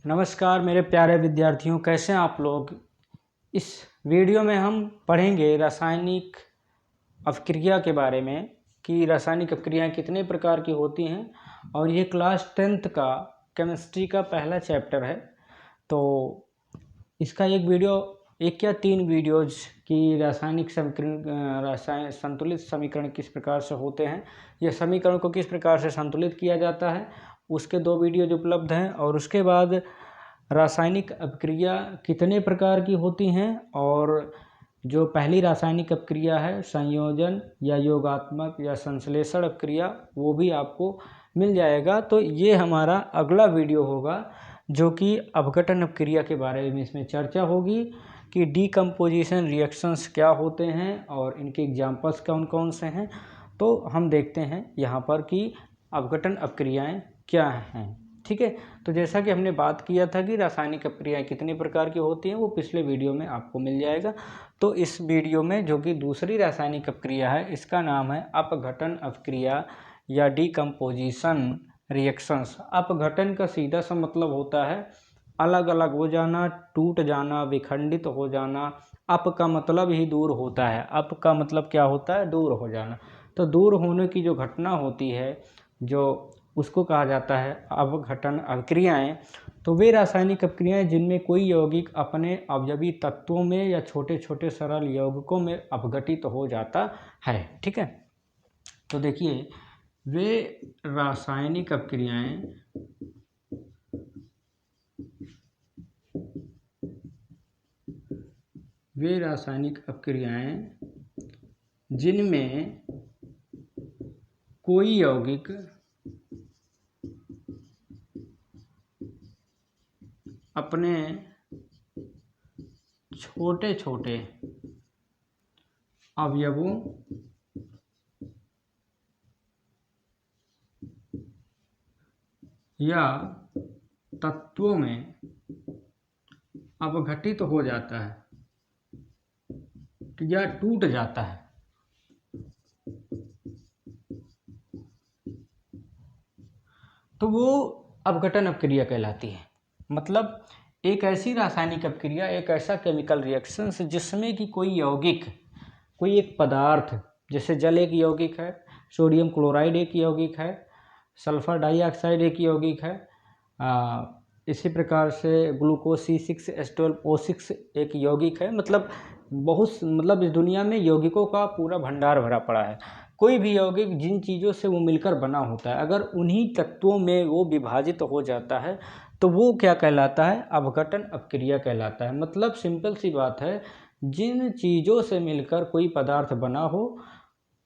नमस्कार मेरे प्यारे विद्यार्थियों, कैसे हैं आप लोग। इस वीडियो में हम पढ़ेंगे रासायनिक अपक्रिया के बारे में कि रासायनिक अपक्रियाएं कितने प्रकार की होती हैं। और ये क्लास 10th का केमिस्ट्री का पहला चैप्टर है। तो इसका एक या तीन वीडियोज की रासायनिक संतुलित समीकरण किस प्रकार से होते हैं, यह समीकरण को किस प्रकार से संतुलित किया जाता है, उसके 2 वीडियोज उपलब्ध हैं। और उसके बाद रासायनिक अपक्रिया कितने प्रकार की होती हैं और जो पहली रासायनिक अपक्रिया है संयोजन या योगात्मक या संश्लेषण अपक्रिया, वो भी आपको मिल जाएगा। तो ये हमारा अगला वीडियो होगा जो कि अपघटन अपक्रिया के बारे में इसमें चर्चा होगी कि डीकम्पोजिशन रिएक्शंस क्या होते हैं और इनके एग्जाम्पल्स कौन कौन से हैं। तो हम देखते हैं यहाँ पर कि अपघटन अपक्रियाएं क्या हैं। ठीक है, तो जैसा कि हमने बात किया था कि रासायनिक अपक्रियाएं कितने प्रकार की होती हैं, वो पिछले वीडियो में आपको मिल जाएगा। तो इस वीडियो में जो कि दूसरी रासायनिक अपक्रिया है, इसका नाम है अपघटन अपक्रिया या डीकम्पोजिशन रिएक्शंस। अपघटन का सीधा सा मतलब होता है अलग अलग हो जाना, टूट जाना, विखंडित हो जाना। अप का मतलब ही दूर होता है। अप का मतलब क्या होता है? दूर हो जाना। तो दूर होने की जो घटना होती है, जो उसको कहा जाता है अपघटन अपक्रियाएं। तो वे रासायनिक अपक्रियाएं जिनमें कोई यौगिक अपने अवयवी तत्वों में या छोटे छोटे सरल यौगिकों में अपघटित हो जाता है। ठीक है, तो देखिए वे रासायनिक अपक्रियाएं जिनमें कोई यौगिक अपने छोटे छोटे अवयवों या तत्वों में अपघटित हो जाता है या टूट जाता है, तो वो अपघटन अपक्रिया कहलाती है। मतलब एक ऐसी रासायनिक अपक्रिया, एक ऐसा केमिकल रिएक्शन जिसमें कि कोई यौगिक, कोई एक पदार्थ, जैसे जल एक यौगिक है, सोडियम क्लोराइड एक यौगिक है, सल्फर डाइऑक्साइड एक यौगिक है, इसी प्रकार से ग्लूकोज C6H12O6 एक यौगिक है। मतलब इस दुनिया में यौगिकों का पूरा भंडार भरा पड़ा है। कोई भी यौगिक जिन चीज़ों से वो मिलकर बना होता है, अगर उन्हीं तत्वों में वो विभाजित हो जाता है तो वो क्या कहलाता है? अपघटन अपक्रिया कहलाता है। मतलब सिंपल सी बात है, जिन चीज़ों से मिलकर कोई पदार्थ बना हो,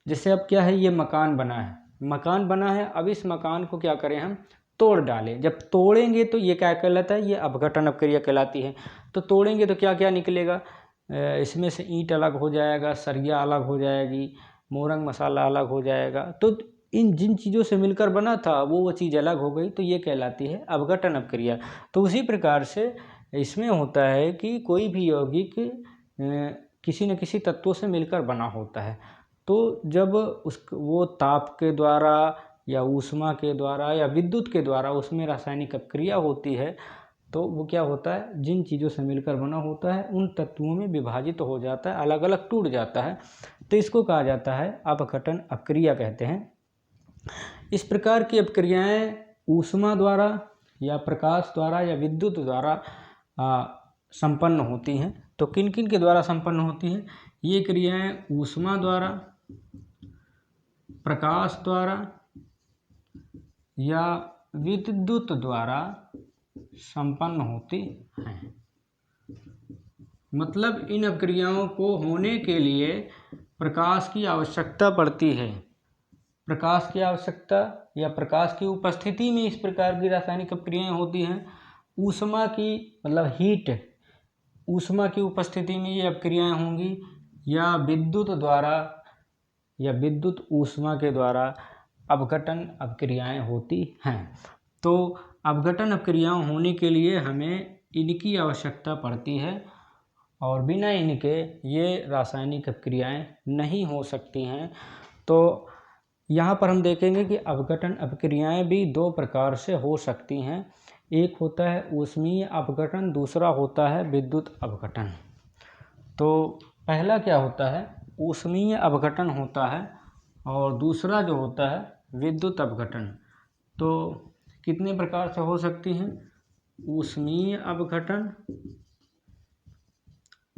जैसे अब क्या है, ये मकान बना है, अब इस मकान को क्या करें हम? तोड़ डालें। जब तोड़ेंगे तो ये क्या कहलाता है? ये अपघटन अपक्रिया कहलाती है। तो तोड़ेंगे तो क्या क्या निकलेगा? इसमें से ईंट अलग हो जाएगा, सरिया अलग हो जाएगी, मोरंग मसाला अलग हो जाएगा। तो इन जिन चीज़ों से मिलकर बना था वो चीज़ अलग हो गई, तो ये कहलाती है अपघटन अपक्रिया। तो उसी प्रकार से इसमें होता है कि कोई भी यौगिक किसी न किसी तत्वों से मिलकर बना होता है। तो जब वो ताप के द्वारा या ऊष्मा के द्वारा या विद्युत के द्वारा उसमें रासायनिक अपक्रिया होती है, तो वो क्या होता है? जिन चीज़ों से मिलकर बना होता है उन तत्वों में विभाजित हो जाता है, अलग अलग टूट जाता है। तो इसको कहा जाता है अपघटन अपक्रिया कहते हैं। इस प्रकार की अपक्रियाएं ऊष्मा द्वारा या प्रकाश द्वारा या विद्युत द्वारा संपन्न होती हैं। तो किन किन के द्वारा संपन्न होती हैं? ये क्रियाएं ऊष्मा द्वारा, प्रकाश द्वारा या विद्युत द्वारा संपन्न होती हैं। मतलब इन अपक्रियाओं को होने के लिए प्रकाश की आवश्यकता पड़ती है। प्रकाश की आवश्यकता या प्रकाश की उपस्थिति में इस प्रकार की रासायनिक अपक्रियाएं होती हैं। ऊष्मा की मतलब हीट, ऊष्मा की उपस्थिति में ये अपक्रियाएं होंगी, या विद्युत द्वारा या विद्युत ऊष्मा के द्वारा अपघटन अपक्रियाएं होती हैं। तो अपघटन अपक्रियाएं होने के लिए हमें इनकी आवश्यकता पड़ती है और बिना इनके ये रासायनिक अपक्रियाएं नहीं हो सकती हैं। तो यहाँ पर हम देखेंगे कि अपघटन अपक्रियाएं भी 2 प्रकार से हो सकती हैं। एक होता है ऊष्मीय अपघटन, दूसरा होता है विद्युत अपघटन। तो पहला क्या होता है, ऊष्मीय अपघटन होता है और दूसरा जो होता है विद्युत अपघटन। तो कितने प्रकार से हो सकती हैं, ऊष्मीय अपघटन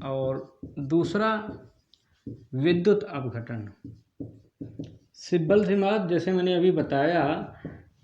और दूसरा विद्युत अपघटन। सिंपल सी बात, जैसे मैंने अभी बताया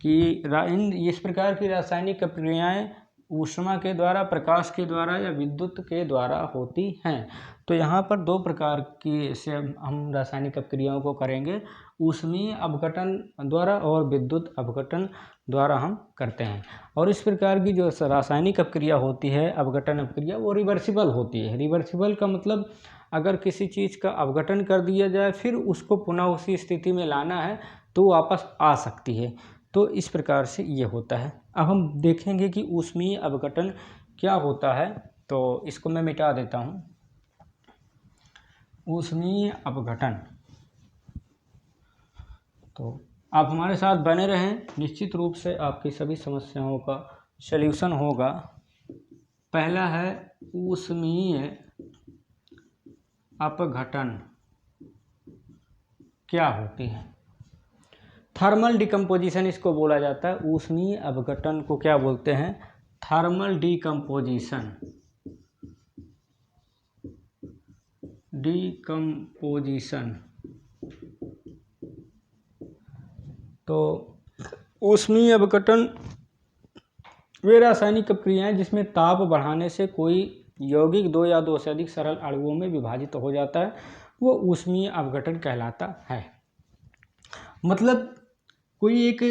कि इस प्रकार की रासायनिक अपक्रियाएं ऊष्मा के द्वारा, प्रकाश के द्वारा या विद्युत के द्वारा होती हैं। तो यहाँ पर दो प्रकार की से हम रासायनिक अपक्रियाओं को करेंगे, ऊष्मीय अपघटन द्वारा और विद्युत अपघटन द्वारा हम करते हैं। और इस प्रकार की जो रासायनिक अपक्रिया होती है, अपघटन अपक्रिया, वो रिवर्सिबल होती है। रिवर्सिबल का मतलब अगर किसी चीज़ का अपघटन कर दिया जाए फिर उसको पुनः उसी स्थिति में लाना है तो वापस आ सकती है। तो इस प्रकार से ये होता है। अब हम देखेंगे कि ऊष्मीय अपघटन क्या होता है, तो इसको मैं मिटा देता हूँ। ऊष्मीय अपघटन, तो आप हमारे साथ बने रहें, निश्चित रूप से आपकी सभी समस्याओं का सल्यूशन होगा। पहला है ऊष्मीय अपघटन क्या होती है। थर्मल डिकम्पोजिशन इसको बोला जाता है। ऊष्मीय अपघटन को क्या बोलते हैं, थर्मल डिकम्पोजिशन। तो ऊष्मीय अपघटन वे रासायनिक अपक्रियाएं जिसमें ताप बढ़ाने से कोई यौगिक दो या दो से अधिक सरल अणुओं में विभाजित हो जाता है, वो ऊष्मीय अपघटन कहलाता है। मतलब कोई एक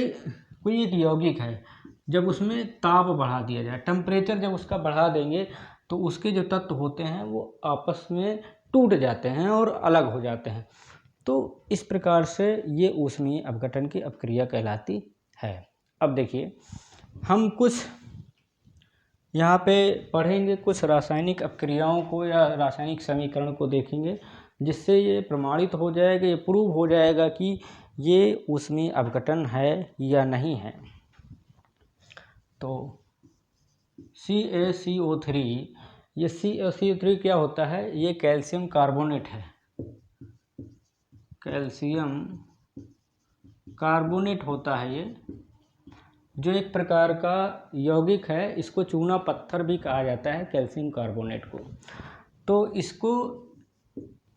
यौगिक है, जब उसमें ताप बढ़ा दिया जाए, टेम्परेचर जब उसका बढ़ा देंगे तो उसके जो तत्व होते हैं वो आपस में टूट जाते हैं और अलग हो जाते हैं। तो इस प्रकार से ये ऊष्मीय अपघटन की अपक्रिया कहलाती है। अब देखिए, हम कुछ यहाँ पे पढ़ेंगे, कुछ रासायनिक अपक्रियाओं को या रासायनिक समीकरण को देखेंगे, जिससे ये प्रमाणित हो जाएगा, ये प्रूव हो जाएगा कि ये ऊष्मीय अपघटन है या नहीं है। तो CaCO3, ये CaCO3 क्या होता है, ये कैल्शियम कार्बोनेट है। कैल्शियम कार्बोनेट होता है ये, जो एक प्रकार का यौगिक है। इसको चूना पत्थर भी कहा जाता है, कैल्शियम कार्बोनेट को। तो इसको,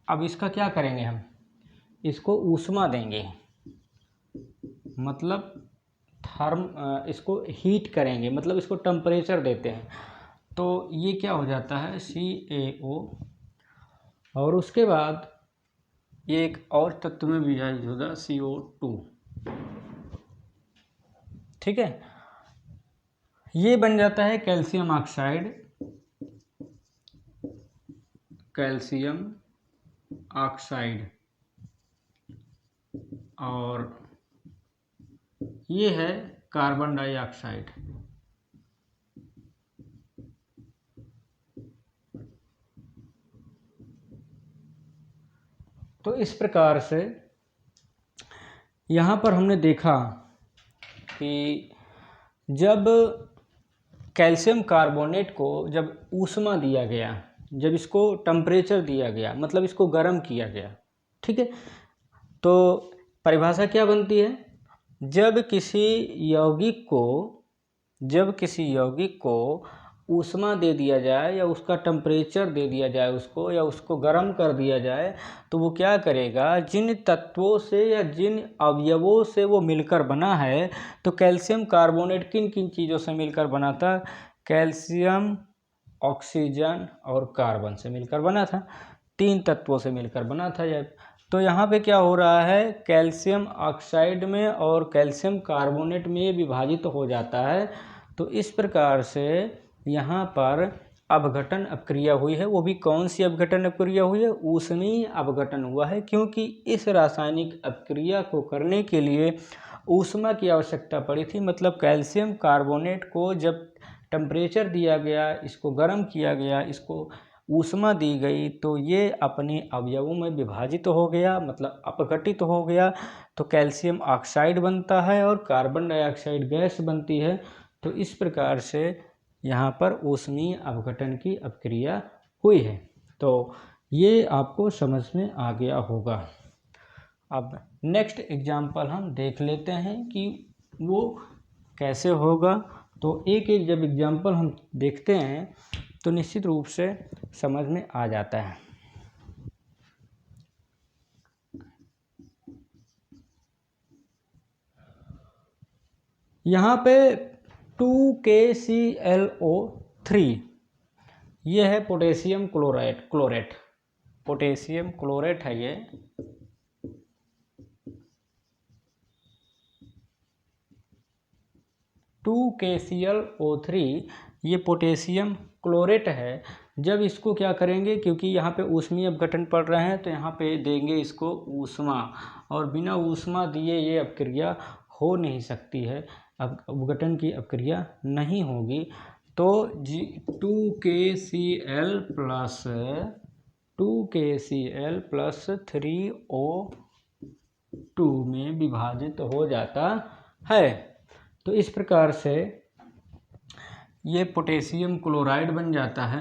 अब इसका क्या करेंगे हम, इसको ऊष्मा देंगे, मतलब इसको हीट करेंगे, मतलब इसको टेम्परेचर देते हैं। तो ये क्या हो जाता है, CaO, और उसके बाद ये एक और तत्व में विभाजित होगा, CO2। ठीक है, ये बन जाता है कैल्शियम ऑक्साइड। कैल्शियम ऑक्साइड, और ये है कार्बन डाइऑक्साइड। तो इस प्रकार से यहाँ पर हमने देखा कि जब कैल्शियम कार्बोनेट को जब ऊष्मा दिया गया, जब इसको टेम्परेचर दिया गया, मतलब इसको गर्म किया गया, ठीक है, तो परिभाषा क्या बनती है, जब किसी यौगिक को ऊष्मा दे दिया जाए या उसका टेम्परेचर दे दिया जाए उसको, या उसको गर्म कर दिया जाए, तो वो क्या करेगा, जिन तत्वों से या जिन अवयवों से वो मिलकर बना है, तो कैल्शियम कार्बोनेट किन किन चीज़ों से मिलकर बना था, कैल्शियम, ऑक्सीजन और कार्बन से मिलकर बना था, 3 तत्वों से मिलकर बना था यह। तो यहाँ पे क्या हो रहा है, कैल्शियम ऑक्साइड में और कैल्शियम कार्बोनेट में विभाजित हो जाता है। तो इस प्रकार से यहाँ पर अपघटन अपक्रिया हुई है। वो भी कौन सी अपघटन अपक्रिया हुई है, ऊष्मीय अपघटन हुआ है, क्योंकि इस रासायनिक अपक्रिया को करने के लिए ऊष्मा की आवश्यकता पड़ी थी। मतलब कैल्शियम कार्बोनेट को जब टेम्परेचर दिया गया, इसको गर्म किया गया, इसको ऊष्मा दी गई, तो ये अपने अवयवों में विभाजित हो गया, मतलब अपघटित हो गया। तो कैल्शियम ऑक्साइड बनता है और कार्बन डाइऑक्साइड गैस बनती है। तो इस प्रकार से यहाँ पर ऊष्मीय अपघटन की अपक्रिया हुई है। तो ये आपको समझ में आ गया होगा। अब नेक्स्ट एग्जाम्पल हम देख लेते हैं कि वो कैसे होगा। तो एक एक जब एग्जाम्पल हम देखते हैं तो निश्चित रूप से समझ में आ जाता है। यहाँ पे 2KClO3 ये है पोटेशियम क्लोरेट पोटेशियम क्लोरेट है ये। KClO3 ये पोटेशियम क्लोरेट है। जब इसको क्या करेंगे, क्योंकि यहाँ पे ऊष्मीय अपघटन पड़ रहे हैं तो यहाँ पे देंगे इसको ऊष्मा, और बिना ऊष्मा दिए ये अपक्रिया हो नहीं सकती है, अपघटन की अपक्रिया नहीं होगी। तो 2KCl प्लस 3O2 में विभाजित हो जाता है। तो इस प्रकार से ये पोटेशियम क्लोराइड बन जाता है।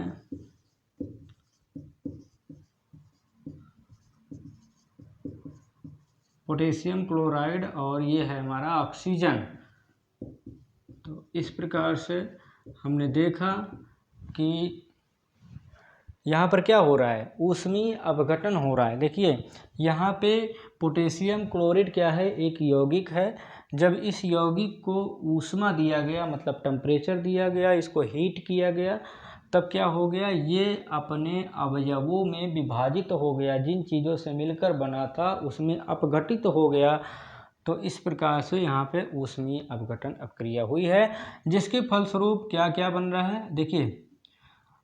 पोटेशियम क्लोराइड, और ये है हमारा ऑक्सीजन। तो इस प्रकार से हमने देखा कि यहाँ पर क्या हो रहा है, ऊष्मीय अपघटन हो रहा है। देखिए यहाँ पे पोटेशियम क्लोराइड क्या है, एक यौगिक है। जब इस यौगिक को ऊष्मा दिया गया, मतलब टेम्परेचर दिया गया, इसको हीट किया गया, तब क्या हो गया, ये अपने अवयवों में विभाजित हो गया। जिन चीज़ों से मिलकर बना था उसमें अपघटित हो गया। तो इस प्रकार से यहाँ पे ऊष्मीय अपघटन अपक्रिया हुई है, जिसके फलस्वरूप क्या क्या बन रहा है। देखिए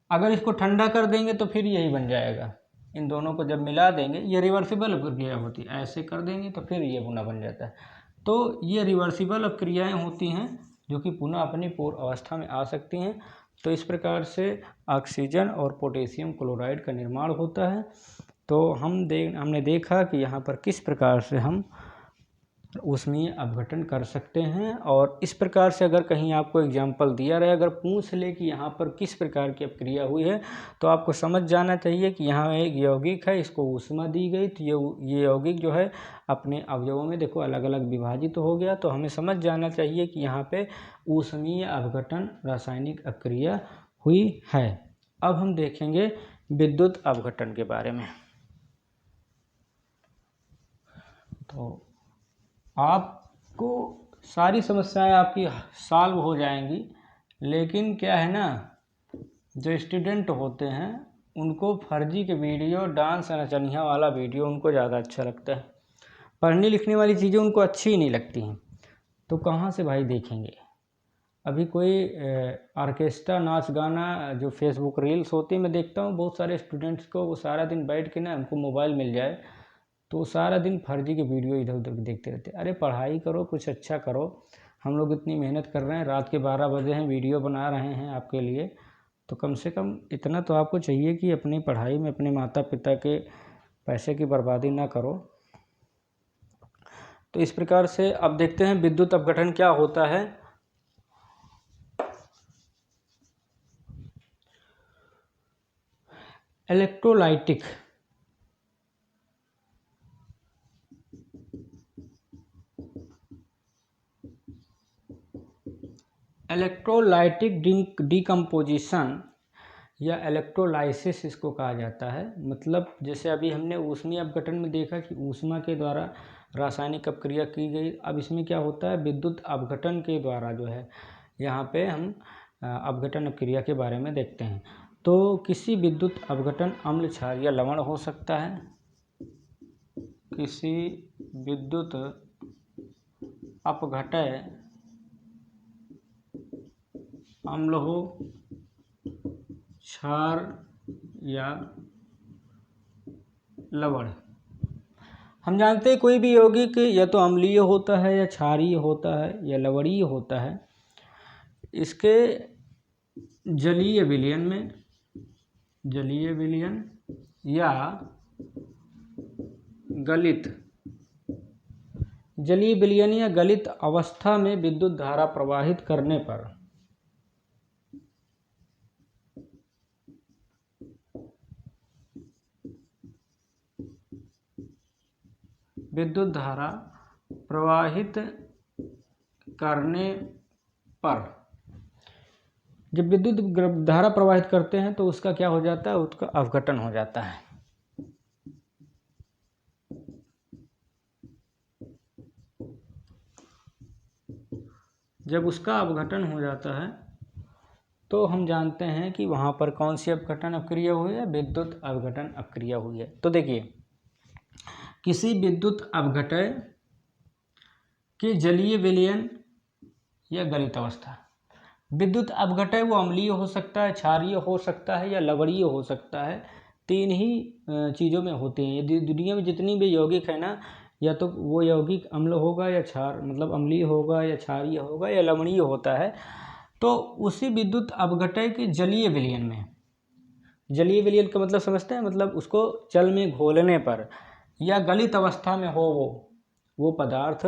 अगर इसको ठंडा कर देंगे तो फिर यही बन जाएगा। इन दोनों को जब मिला देंगे, ये रिवर्सिबल अपक्रिया होती है, ऐसे कर देंगे तो फिर ये पुनः बन जाता है। तो ये रिवर्सिबल अपक्रियाएँ होती हैं जो कि पुनः अपनी पूर्व अवस्था में आ सकती हैं। तो इस प्रकार से ऑक्सीजन और पोटेशियम क्लोराइड का निर्माण होता है। तो हमने देखा कि यहाँ पर किस प्रकार से हम ऊष्मीय अपघटन कर सकते हैं। और इस प्रकार से अगर कहीं आपको एग्जाम्पल दिया रहे, अगर पूछ ले कि यहाँ पर किस प्रकार की अपक्रिया हुई है, तो आपको समझ जाना चाहिए कि यहाँ एक यौगिक है, इसको ऊष्मा दी गई, तो ये यौगिक जो है अपने अवयवों में देखो अलग अलग विभाजित हो गया। तो हमें समझ जाना चाहिए कि यहाँ पे ऊष्मीय अपघटन रासायनिक अपक्रिया हुई है। अब हम देखेंगे विद्युत अपघटन के बारे में। तो आपको सारी समस्याएं आपकी सॉल्व हो जाएंगी, लेकिन क्या है ना, जो स्टूडेंट होते हैं उनको फर्जी के वीडियो, डांस नचनिया वाला वीडियो उनको ज़्यादा अच्छा लगता है। पढ़ने लिखने वाली चीज़ें उनको अच्छी ही नहीं लगती हैं। तो कहाँ से भाई देखेंगे। अभी कोई ऑर्केस्ट्रा नाच गाना जो फेसबुक रील्स होती है, मैं देखता हूँ बहुत सारे स्टूडेंट्स को, वो सारा दिन बैठ के ना, उनको मोबाइल मिल जाए तो सारा दिन फर्जी के वीडियो इधर उधर देखते रहते। अरे पढ़ाई करो, कुछ अच्छा करो। हम लोग इतनी मेहनत कर रहे हैं, रात के 12 बजे हैं, वीडियो बना रहे हैं आपके लिए, तो कम से कम इतना तो आपको चाहिए कि अपनी पढ़ाई में अपने माता पिता के पैसे की बर्बादी ना करो। तो इस प्रकार से अब देखते हैं विद्युत अपघटन क्या होता है। इलेक्ट्रोलाइटिक डिकम्पोजिशन या इलेक्ट्रोलाइसिस इसको कहा जाता है। मतलब जैसे अभी हमने ऊष्मीय अपघटन में देखा कि ऊष्मा के द्वारा रासायनिक अपक्रिया की गई। अब इसमें क्या होता है, विद्युत अपघटन के द्वारा जो है, यहाँ पे हम अपघटन अपक्रिया के बारे में देखते हैं। तो किसी विद्युत अपघटन अम्ल, क्षार या लवण हो सकता है। किसी विद्युत अपघटन अम्ल हो, क्षार या लवण। हम जानते हैं कोई भी यौगिक या तो अम्लीय होता है, या क्षारीय होता है, या लवणीय होता है। इसके जलीय विलयन या गलित अवस्था में विद्युत धारा प्रवाहित करने पर विद्युत धारा प्रवाहित करने पर, जब विद्युत धारा प्रवाहित करते हैं तो उसका क्या हो जाता है, उसका अपघटन हो जाता है। जब उसका अपघटन हो जाता है तो हम जानते हैं कि वहाँ पर कौन सी अपघटन अपक्रिया हुई है, विद्युत अपघटन अपक्रिया हुई है। तो देखिए, किसी विद्युत अपघटय के जलीय विलयन या गलित अवस्था, विद्युत अपघटय वो अम्लीय हो सकता है, क्षारीय हो सकता है या लवणीय हो सकता है। तीन ही चीज़ों में होते हैं। यदि दुनिया में जितनी भी यौगिक है ना, या तो वो यौगिक अम्ल होगा या क्षार मतलब अम्लीय होगा या क्षारीय होगा या लवणीय होता है। तो उसी विद्युत अपघटय के जलीय विलयन में, जलीय विलयन का मतलब समझते हैं, मतलब उसको जल में घोलने पर या गलित अवस्था में हो, वो पदार्थ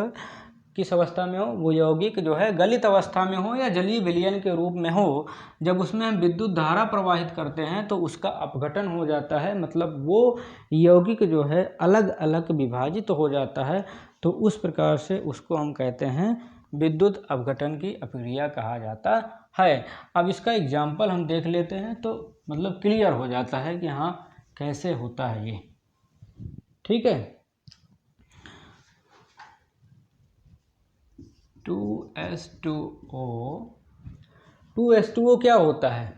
किस अवस्था में हो, वो यौगिक जो है गलित अवस्था में हो या जलीय विलयन के रूप में हो, जब उसमें हम विद्युत धारा प्रवाहित करते हैं तो उसका अपघटन हो जाता है। मतलब वो यौगिक जो है अलग अलग विभाजित हो जाता है। तो उस प्रकार से उसको हम कहते हैं विद्युत अपघटन की अपक्रिया कहा जाता है। अब इसका एग्जाम्पल हम देख लेते हैं तो मतलब क्लियर हो जाता है कि हाँ कैसे होता है ये। ठीक है, 2H2O, 2H2O क्या होता है,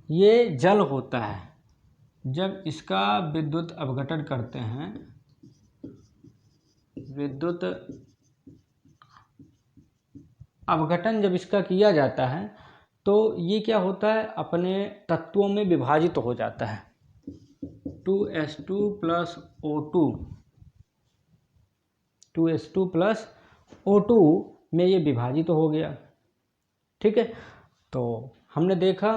ये जल होता है। जब इसका विद्युत अपघटन करते हैं, विद्युत अपघटन जब इसका किया जाता है तो ये क्या होता है, अपने तत्वों में विभाजित हो जाता है। 2H2 plus O2, 2H2 plus O2 में ये विभाजित हो गया। ठीक है, तो हमने देखा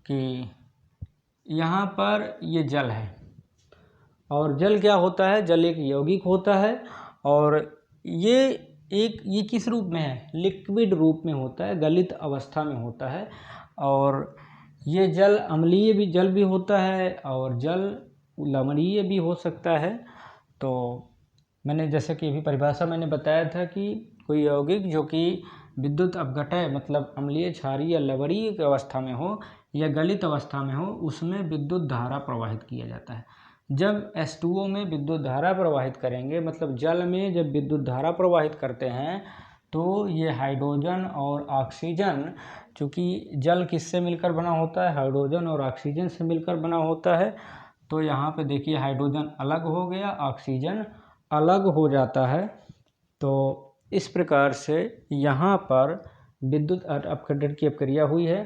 कि यहाँ पर ये जल है, और जल क्या होता है, जल एक यौगिक होता है, और ये किस रूप में है, लिक्विड रूप में होता है, गलित अवस्था में होता है। और ये जल अम्लीय भी जल भी होता है और जल लवणीय भी हो सकता है। तो मैंने जैसे कि अभी परिभाषा मैंने बताया था कि कोई यौगिक जो कि विद्युत अपघटय मतलब अम्लीय, क्षारीय या लवणीय की अवस्था में हो या गलित अवस्था में हो, उसमें विद्युत धारा प्रवाहित किया जाता है। जब H2O में विद्युत धारा प्रवाहित करेंगे, मतलब जल में जब विद्युत धारा प्रवाहित करते हैं तो ये हाइड्रोजन और ऑक्सीजन, चूँकि जल किससे मिलकर बना होता है, हाइड्रोजन और ऑक्सीजन से मिलकर बना होता है। तो यहाँ पे देखिए हाइड्रोजन अलग हो गया, ऑक्सीजन अलग हो जाता है। तो इस प्रकार से यहाँ पर विद्युत अपघटन की अपक्रिया हुई है।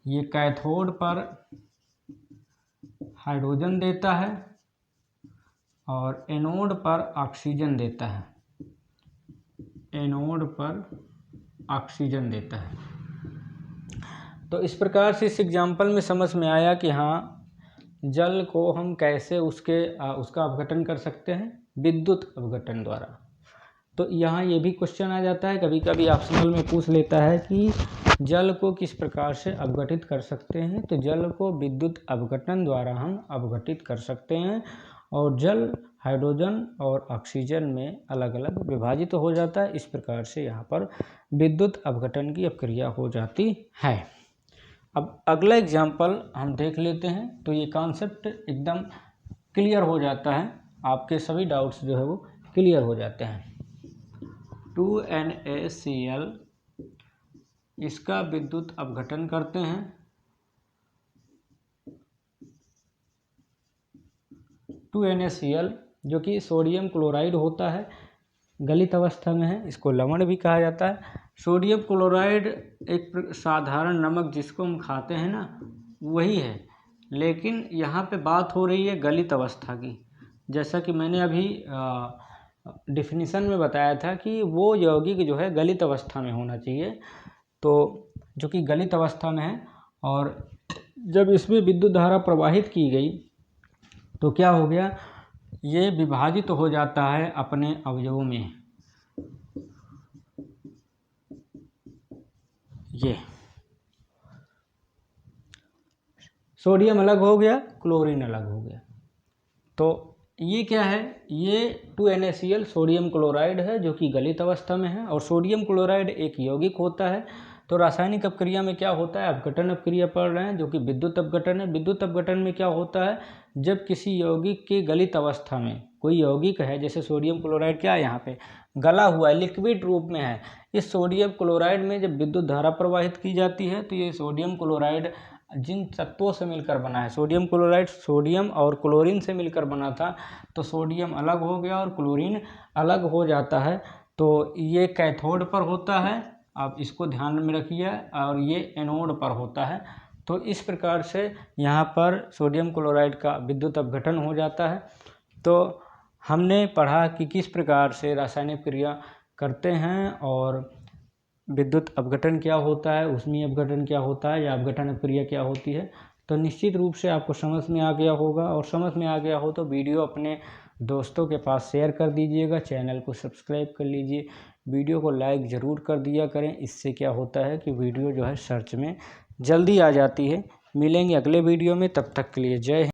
ये कैथोड पर हाइड्रोजन देता है और एनोड पर ऑक्सीजन देता है, एनोड पर ऑक्सीजन देता है। तो इस प्रकार से इस एग्जाम्पल में समझ में आया कि हाँ जल को हम कैसे उसका अपघटन कर सकते हैं, विद्युत अपघटन द्वारा। तो यहाँ ये भी क्वेश्चन आ जाता है, कभी कभी ऑप्शनल में पूछ लेता है कि जल को किस प्रकार से अपघटित कर सकते हैं। तो जल को विद्युत अपघटन द्वारा हम अपघटित कर सकते हैं, और जल हाइड्रोजन और ऑक्सीजन में अलग अलग विभाजित हो जाता है। इस प्रकार से यहाँ पर विद्युत अपघटन की अपक्रिया हो जाती है। अब अगला एग्जाम्पल हम देख लेते हैं तो ये कॉन्सेप्ट एकदम क्लियर हो जाता है, आपके सभी डाउट्स जो है वो क्लियर हो जाते हैं। 2NaCl, इसका विद्युत अपघटन करते हैं, 2NaCl जो कि सोडियम क्लोराइड होता है, गलित अवस्था में है, इसको लवण भी कहा जाता है। सोडियम क्लोराइड एक साधारण नमक जिसको हम खाते हैं ना, वही है, लेकिन यहाँ पे बात हो रही है गलित अवस्था की। जैसा कि मैंने अभी डिफिनीसन में बताया था कि वो यौगिक जो है गलित अवस्था में होना चाहिए, तो जो कि गलित अवस्था में है, और जब इसमें विद्युत धारा प्रवाहित की गई तो क्या हो गया, ये विभाजित हो जाता है अपने अवयवों में। ये सोडियम अलग हो गया, क्लोरीन अलग हो गया। तो ये क्या है, ये 2NaCl सोडियम क्लोराइड है जो कि गलित अवस्था में है। और सोडियम क्लोराइड एक यौगिक होता है। तो रासायनिक अपक्रिया में क्या होता है, अपघटन अपक्रिया पढ़ रहे हैं जो कि विद्युत अपघटन है। विद्युत अपघटन में क्या होता है, जब किसी यौगिक के गलित अवस्था में कोई यौगिक है, जैसे सोडियम क्लोराइड क्या है, यहाँ पे गला हुआ है, लिक्विड रूप में है। इस सोडियम क्लोराइड में जब विद्युत धारा प्रवाहित की जाती है तो ये सोडियम क्लोराइड जिन तत्वों से मिलकर बना है, सोडियम क्लोराइड सोडियम और क्लोरीन से मिलकर बना था, तो सोडियम अलग हो गया और क्लोरीन अलग हो जाता है। तो ये कैथोड पर होता है, आप इसको ध्यान में रखिए, और ये एनोड पर होता है। तो इस प्रकार से यहाँ पर सोडियम क्लोराइड का विद्युत अपघटन हो जाता है। तो हमने पढ़ा कि किस प्रकार से रासायनिक क्रिया करते हैं और विद्युत अपघटन क्या होता है, ऊष्मीय अपघटन क्या होता है, या अपघटन अपक्रिया क्या होती है। तो निश्चित रूप से आपको समझ में आ गया होगा, और समझ में आ गया हो तो वीडियो अपने दोस्तों के पास शेयर कर दीजिएगा, चैनल को सब्सक्राइब कर लीजिए, वीडियो को लाइक ज़रूर कर दिया करें। इससे क्या होता है कि वीडियो जो है सर्च में जल्दी आ जाती है। मिलेंगे अगले वीडियो में, तब तक के लिए जय हिंद।